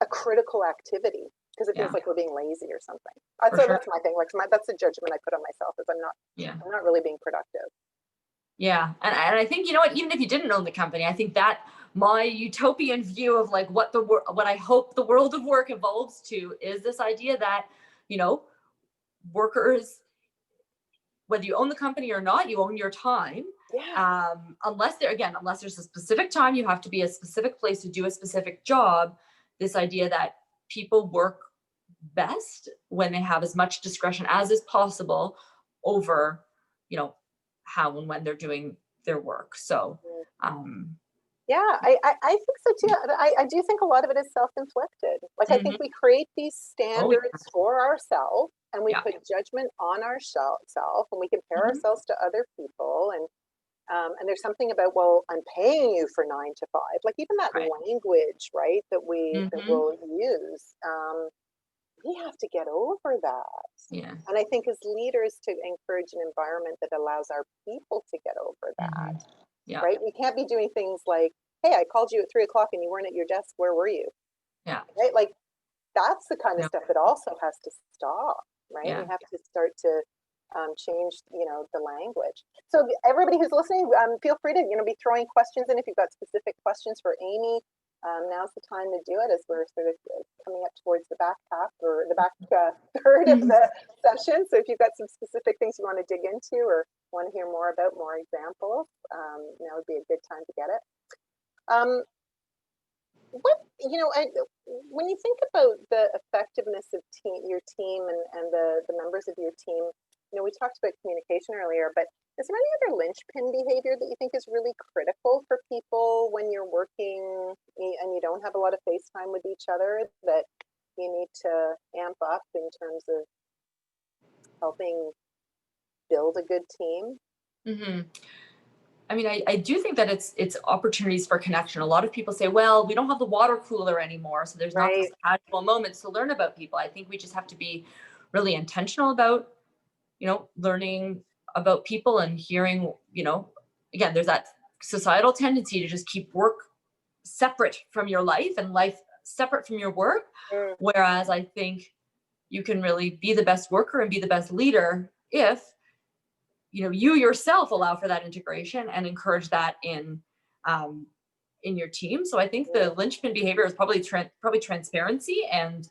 a critical activity, because it feels like we're being lazy or something. So that's my thing. Like, that's the judgment I put on myself, is I'm not really being productive. Yeah. And I think, even if you didn't own the company, I think that my utopian view of like what I hope the world of work evolves to is this idea that, workers, whether you own the company or not, you own your time. Yeah. Unless there's a specific time, you have to be a specific place to do a specific job. This idea that people work best when they have as much discretion as is possible over, how and when they're doing their work. So, yeah, I think so too. I do think a lot of it is self-inflicted. Like, I think we create these standards for ourselves, and we put judgment on ourself, and we compare ourselves to other people. And there's something about, well, I'm paying you for 9 to 5. Like, even that language, right, that we'll use. We have to get over that. Yeah. And I think as leaders, to encourage an environment that allows our people to get over that. Yeah. Right? We can't be doing things like, hey, I called you at 3 o'clock and you weren't at your desk. Where were you? Yeah. Right? Like, that's the kind of stuff that also has to stop. Right? Yeah. We have to start to change, the language. So everybody who's listening, feel free to, be throwing questions in. If you've got specific questions for Amy, now's the time to do it, as we're sort of coming up towards the back half, or the back third of the session. So if you've got some specific things you want to dig into, or want to hear more about, more examples, now would be a good time to get it. When you think about the effectiveness of your team and the members of your team, we talked about communication earlier, but is there any other linchpin behavior that you think is really critical for people when you're working and you don't have a lot of face time with each other, that you need to amp up in terms of helping build a good team? I mean, I do think that it's opportunities for connection. A lot of people say, well, we don't have the water cooler anymore, so there's not these casual moments to learn about people. I think we just have to be really intentional about, learning about people and hearing, again, there's that societal tendency to just keep work separate from your life and life separate from your work. Whereas I think you can really be the best worker and be the best leader if, you yourself allow for that integration and encourage that in in your team. So I think the linchpin behavior is probably transparency and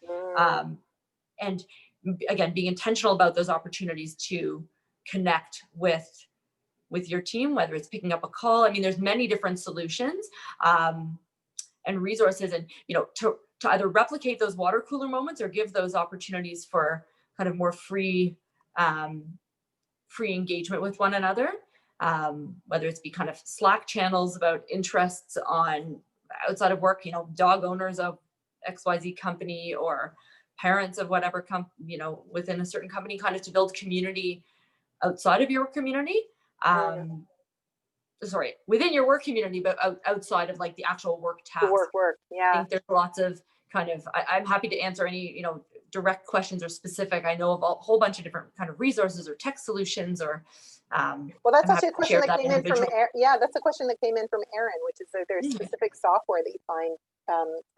again, being intentional about those opportunities to connect with your team, whether it's picking up a call. I mean, there's many different solutions and resources, and to either replicate those water cooler moments or give those opportunities for kind of more free engagement with one another. Whether it's be kind of Slack channels about interests on outside of work, dog owners of XYZ company or parents of whatever within a certain company, kind of to build community outside of your community. Sorry, within your work community, but outside of like the actual work task. Yeah. I think there's lots of kind of, I'm happy to answer any, direct questions or specific. I know of a whole bunch of different kind of resources or tech solutions or, well, that's actually a question that came in from, that's a question that came in from Aaron, which is that there's specific software that you find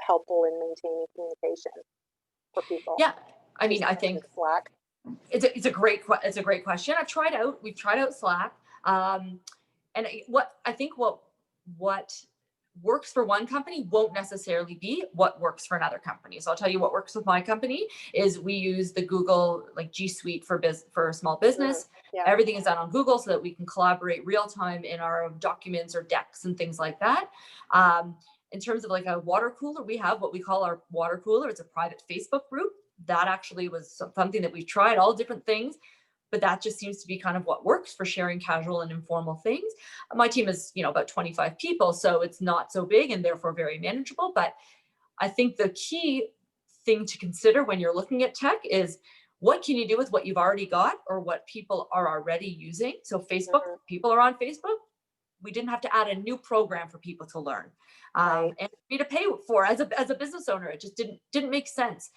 helpful in maintaining communication for people. Yeah. I mean, I think Slack. It's a great question. We've tried out Slack. And what works for one company won't necessarily be what works for another company. So I'll tell you what works with my company is we use the Google like G Suite for small business. Everything is done on Google so that we can collaborate real time in our documents or decks and things like that. In terms of like a water cooler, we have what we call our water cooler. It's a private Facebook group. That actually was something that we've tried, all different things, but that just seems to be kind of what works for sharing casual and informal things. My team is, about 25 people, so it's not so big and therefore very manageable. But I think the key thing to consider when you're looking at tech is what can you do with what you've already got or what people are already using. So Facebook, people are on Facebook. We didn't have to add a new program for people to learn and for me to pay for as a business owner. It just didn't make sense.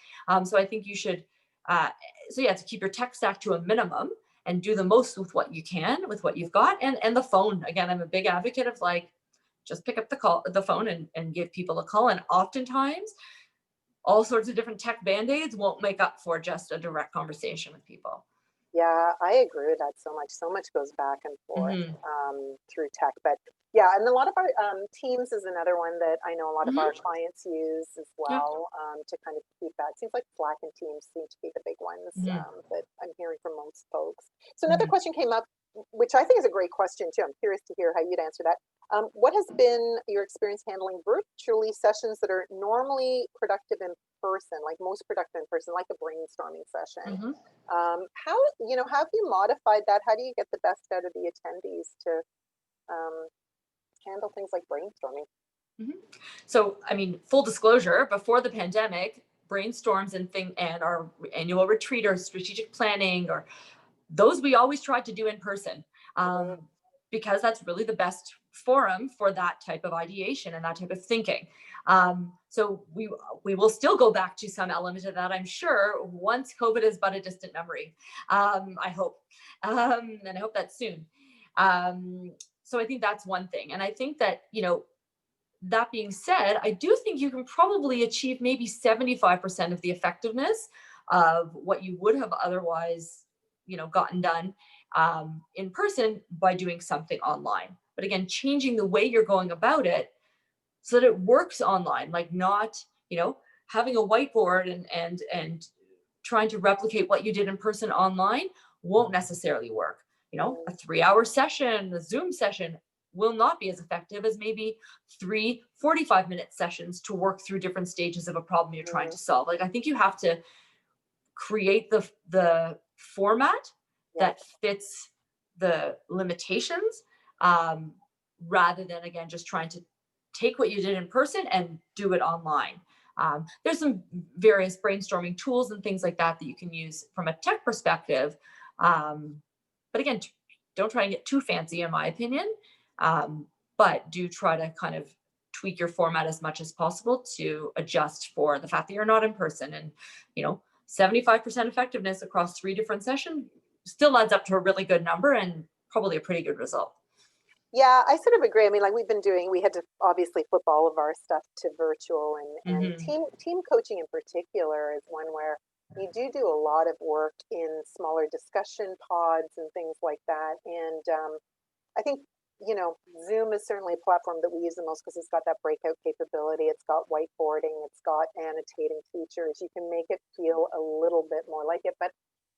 So I think you should, to keep your tech stack to a minimum and do the most with what you can, with what you've got. And the phone, again, I'm a big advocate of like, just pick up the phone and give people a call. And oftentimes all sorts of different tech band-aids won't make up for just a direct conversation with people. Yeah, I agree with that so much. So much goes back and forth through tech. But yeah, and a lot of our Teams is another one that I know a lot of our clients use as well to kind of keep that. It seems like Slack and Teams seem to be the big ones that I'm hearing from most folks. So another question came up, which I think is a great question too. I'm curious to hear how you'd answer that. What has been your experience handling virtually sessions that are normally productive in person, like most productive in person, like a brainstorming session? How have you modified that? How do you get the best out of the attendees to handle things like brainstorming? So, I mean, full disclosure, before the pandemic, brainstorms and our annual retreat or strategic planning or those we always tried to do in person because that's really the best forum for that type of ideation and that type of thinking. So we will still go back to some element of that, I'm sure, once COVID is but a distant memory. I hope, and I hope that's soon. So I think that's one thing. And I think that, that being said, I do think you can probably achieve maybe 75% of the effectiveness of what you would have otherwise, gotten done in person by doing something online. But again, changing the way you're going about it so that it works online, like not, having a whiteboard and trying to replicate what you did in person online won't necessarily work. A 3-hour session, a Zoom session will not be as effective as maybe 3 45-minute sessions to work through different stages of a problem you're trying to solve. Like, I think you have to create the format that fits the limitations rather than, again, just trying to take what you did in person and do it online. There's some various brainstorming tools and things like that you can use from a tech perspective. But again, don't try and get too fancy, in my opinion. But do try to kind of tweak your format as much as possible to adjust for the fact that you're not in person. And, 75% effectiveness across 3 different sessions still adds up to a really good number and probably a pretty good result. Yeah, I sort of agree. I mean, like we had to obviously flip all of our stuff to virtual and team coaching in particular is one where you do a lot of work in smaller discussion pods and things like that. And I think you know, Zoom is certainly a platform that we use the most because it's got that breakout capability. It's got whiteboarding. It's got annotating features. You can make it feel a little bit more like it. But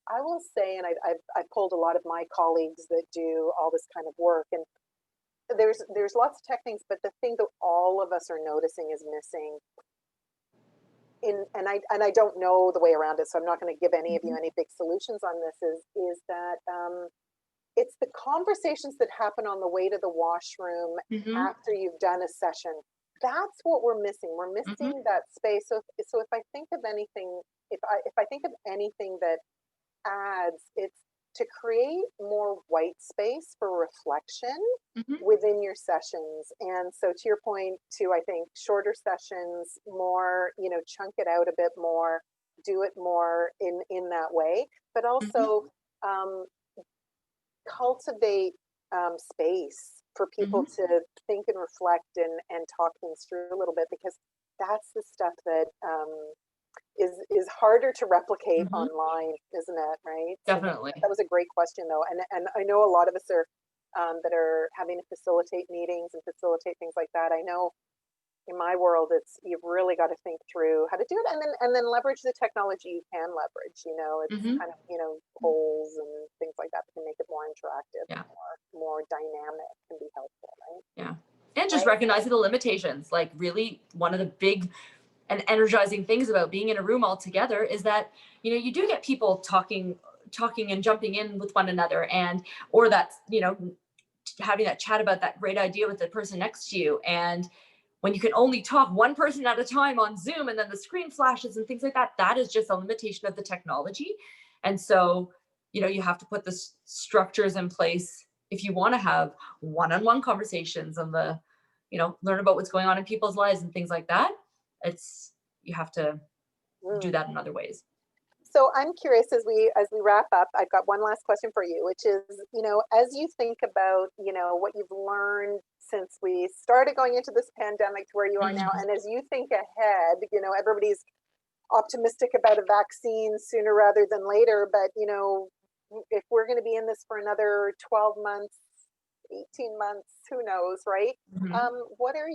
I will say, and I've polled a lot of my colleagues that do all this kind of work, and there's lots of tech things, but the thing that all of us are noticing is missing and I don't know the way around it, so I'm not going to give any of you any big solutions on this, is that it's the conversations that happen on the way to the washroom after you've done a session. That's what we're missing. We're missing that space. So if I think of anything, if I think of anything that adds, it's to create more white space for reflection within your sessions. And so to your point too, I think shorter sessions, more, you know, chunk it out a bit more, do it more in that way, but also cultivate space for people to think and reflect and talk things through a little bit, because that's the stuff that is harder to replicate online, isn't it? Right? Definitely. So that was a great question, though, and I know a lot of us are that are having to facilitate meetings and facilitate things like that. I know in my world, it's you've really got to think through how to do it, and then leverage the technology you can leverage. You know, it's kind of, you know, polls and things like that can make it more interactive, more dynamic, can be helpful, right? Yeah, and just recognizing the limitations. Like, really, one of the big and energizing things about being in a room all together is that, you know, you do get people talking and jumping in with one another, and or that's, you know, having that chat about that great idea with the person next to you. And when you can only talk one person at a time on Zoom and then the screen flashes and things like that, that is just a limitation of the technology. And so, you know, you have to put the structures in place if you want to have one-on-one conversations and the, you know, learn about what's going on in people's lives and things like that. You have to do that in other ways. So I'm curious, as we wrap up, I've got one last question for you, which is, you know, as you think about, you know, what you've learned since we started going into this pandemic to where you are now, and as you think ahead, you know, everybody's optimistic about a vaccine sooner rather than later, but, you know, if we're going to be in this for another 12 months, 18 months, who knows, right? What have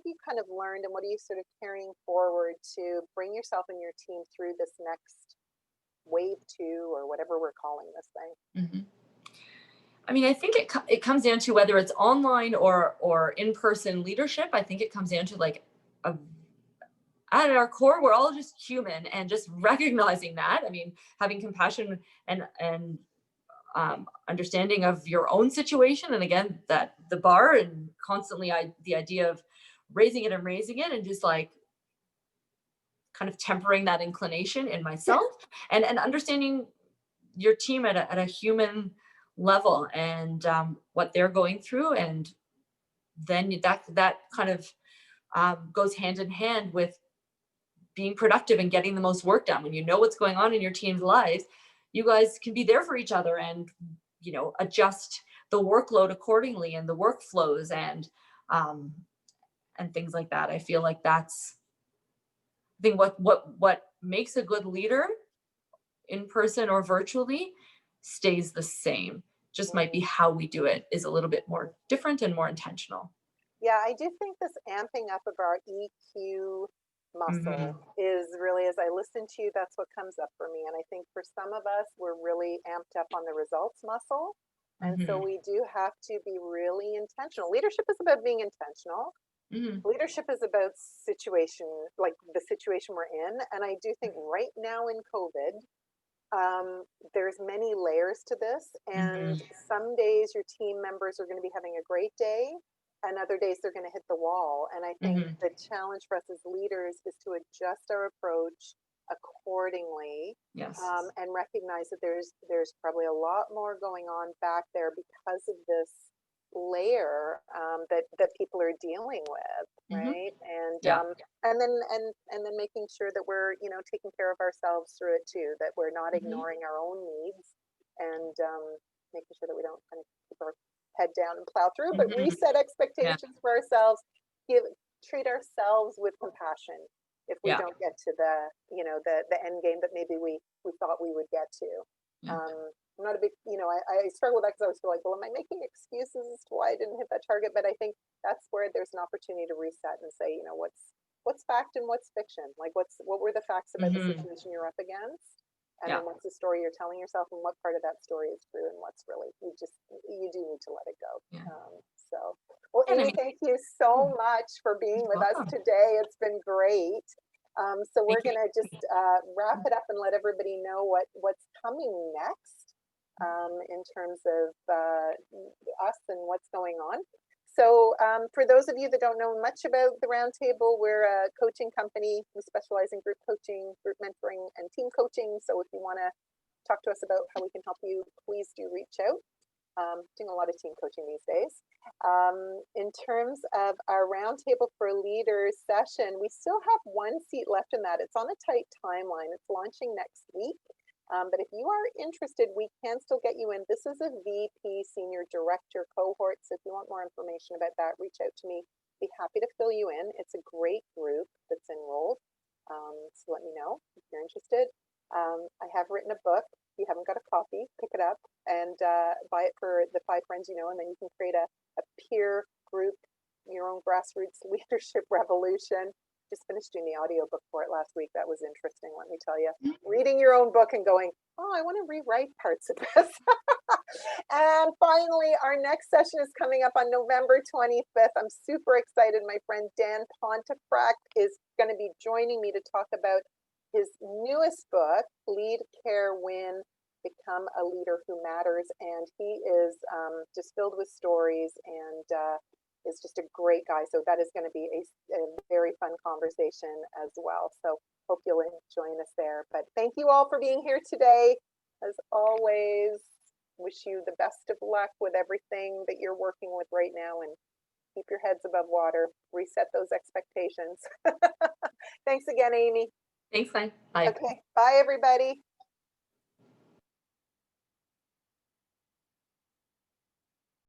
you kind of learned, and what are you sort of carrying forward to bring yourself and your team through this next wave 2, or whatever we're calling this thing? I mean, I think it comes down to whether it's online or in-person leadership. I think it comes down to, like, at our core, we're all just human, and just recognizing that. I mean, having compassion and understanding of your own situation, and again, that the bar, and constantly the idea of raising it and just, like, kind of tempering that inclination in myself, and understanding your team at a human level, and what they're going through, and then that kind of goes hand in hand with being productive and getting the most work done. When you know what's going on in your team's lives, you guys can be there for each other, and, you know, adjust the workload accordingly, and the workflows, and things like that. I feel like that's, I think, what makes a good leader, in person or virtually, stays the same. Just might be how we do it is a little bit more different and more intentional. Yeah, I do think this amping up of our EQ muscle is really, as I listen to you, that's what comes up for me. And I think for some of us, we're really amped up on the results muscle. And so we do have to be really intentional. Leadership is about being intentional. Leadership is about situation, like the situation we're in. And I do think right now in COVID, there's many layers to this, and some days your team members are going to be having a great day, and other days they're going to hit the wall. And I think the challenge for us as leaders is to adjust our approach accordingly, and recognize that there's probably a lot more going on back there because of this layer that people are dealing with, right? And and then making sure that we're, you know, taking care of ourselves through it too, that we're not ignoring our own needs, and making sure that we don't kind of keep our head down and plow through, but reset expectations for ourselves, treat ourselves with compassion if we don't get to the, you know, the end game that maybe we thought we would get to. I'm not a big, I struggle with that because I always feel like, well, am I making excuses as to why I didn't hit that target? But I think that's where there's an opportunity to reset and say, what's fact and what's fiction? Like what were the facts about the situation you're up against? And Yeah. then what's the story you're telling yourself, and what part of that story is true, and what's really, you do need to let it go. Yeah. Well, And I Amy, mean, thank you so much for being with us welcome. today. It's been great. So we're Thank you. going to just wrap it up and let everybody know what's coming next in terms of us and what's going on. So for those of you that don't know much about the Roundtable, we're a coaching company. We specialize in group coaching, group mentoring, and team coaching. So if you want to talk to us about how we can help you, please do reach out. Doing a lot of team coaching these days. In terms of our Roundtable for Leaders session, we still have one seat left in that. It's on a tight timeline. It's launching next week. But if you are interested, we can still get you in. This is a VP Senior Director cohort. So if you want more information about that, reach out to me. Be happy to fill you in. It's a great group that's enrolled. So let me know if you're interested. I have written a book. If you haven't got a copy, pick it up and buy it for the 5 friends you know, and then you can create a peer group, your own grassroots leadership revolution. Just finished doing the audiobook for it last week. That was interesting, let me tell you. Reading your own book and going, oh, I want to rewrite parts of this. And finally, our next session is coming up on November 25th. I'm super excited. My friend Dan Pontefract is going to be joining me to talk about his newest book, Lead, Care, Win, Become a Leader Who Matters. And he is just filled with stories and is just a great guy. So that is going to be a very fun conversation as well. So hope you'll join us there. But thank you all for being here today. As always, wish you the best of luck with everything that you're working with right now, and keep your heads above water. Reset those expectations. Thanks again, Amy. Thanks, bye. Bye. Okay, bye everybody.